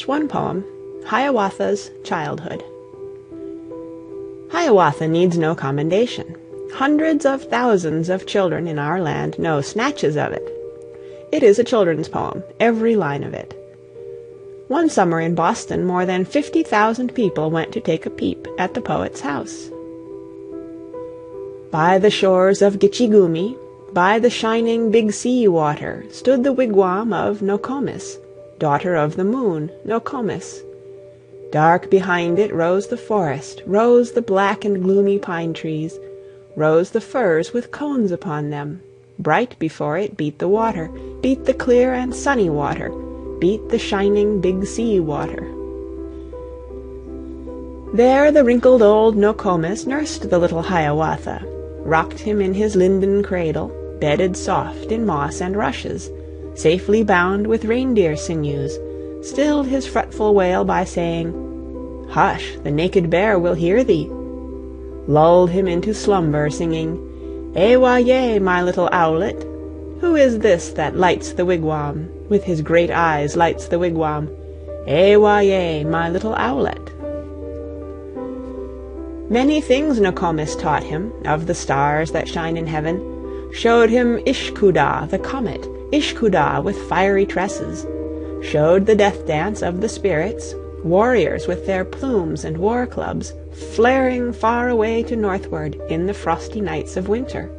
It's one poem, Hiawatha's Childhood. Hiawatha needs no commendation. Hundreds of thousands of children in our land know snatches of it. It is a children's poem, every line of it. One summer in Boston, more than 50,000 people went to take a peep at the poet's house. By the shores of Gitchigumi, by the shining Big Sea water, stood the wigwam of Nokomis, daughter of the moon, Nokomis. Dark behind it rose the forest, rose the black and gloomy pine trees, rose the firs with cones upon them. Bright before it beat the water, beat the clear and sunny water, beat the shining Big Sea water. There the wrinkled old Nokomis nursed the little Hiawatha, rocked him in his linden cradle, bedded soft in moss and rushes, safely bound with reindeer sinews, stilled his fretful wail by saying, "Hush, the naked bear will hear thee," lulled him into slumber singing, "Ewa-ye, my little owlet, who is this that lights the wigwam, with his great eyes lights the wigwam? Ewa-ye, my little owlet." Many things Nokomis taught him, of the stars that shine in heaven, showed him Ishkudah, the comet, Ishkudah with fiery tresses, showed the death dance of the spirits, warriors with their plumes and war clubs, flaring far away to northward in the frosty nights of winter,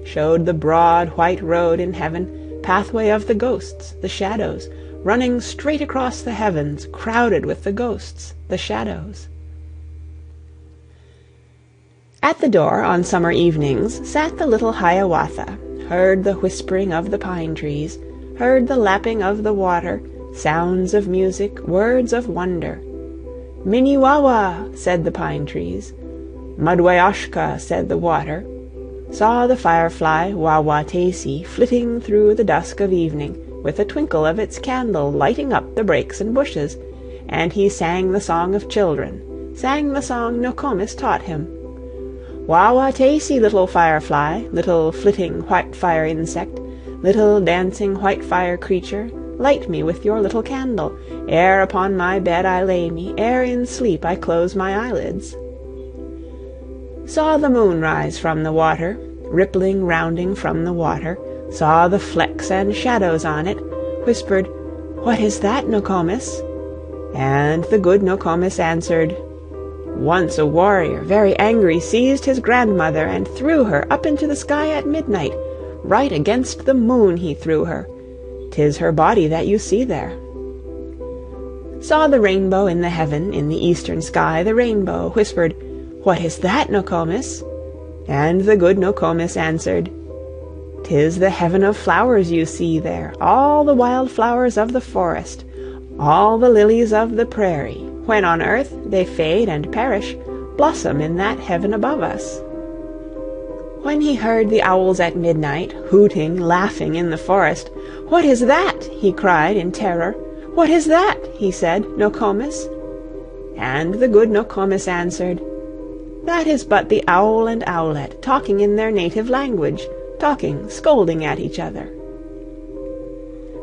showed the broad white road in heaven, pathway of the ghosts, the shadows, running straight across the heavens, crowded with the ghosts, the shadows. At the door on summer evenings sat the little Hiawatha, heard the whispering of the pine trees, heard the lapping of the water, sounds of music, words of wonder. "Minnie-wawa," said the pine trees. "Mudway-oshka," said the water, saw the firefly Wah-wah-taysee flitting through the dusk of evening, with a twinkle of its candle lighting up the brakes and bushes, and he sang the song of children, sang the song Nokomis taught him. "Wah-wah-taysee, little firefly, little flitting white-fire insect, little dancing white-fire creature, light me with your little candle, ere upon my bed I lay me, ere in sleep I close my eyelids." Saw the moon rise from the water, rippling rounding from the water, saw the flecks and shadows on it, whispered, "What is that, Nokomis?" And the good Nokomis answered, "Once a warrior, very angry, seized his grandmother and threw her up into the sky at midnight. Right against the moon he threw her. 'Tis her body that you see there." Saw the rainbow in the heaven, in the eastern sky the rainbow, whispered, "What is that, Nokomis?" And the good Nokomis answered, "'Tis the heaven of flowers you see there, all the wild flowers of the forest, all the lilies of the prairie. When on earth they fade and perish, blossom in that heaven above us." When he heard the owls at midnight, hooting, laughing in the forest, "What is that?" he cried in terror. "What is that?" he said, "Nokomis?" And the good Nokomis answered, "That is but the owl and owlet talking in their native language, talking, scolding at each other."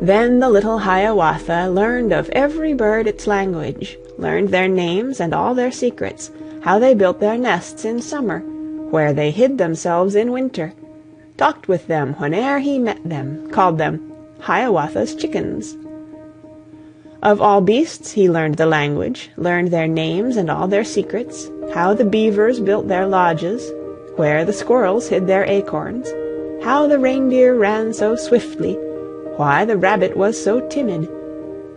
Then the little Hiawatha learned of every bird its language, learned their names and all their secrets, how they built their nests in summer, where they hid themselves in winter, talked with them whene'er he met them, called them Hiawatha's chickens. Of all beasts he learned the language, learned their names and all their secrets, how the beavers built their lodges, where the squirrels hid their acorns, how the reindeer ran so swiftly, why the rabbit was so timid,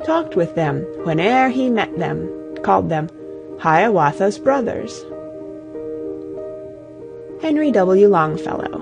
talked with them whene'er he met them, called them Hiawatha's brothers. Henry W. Longfellow.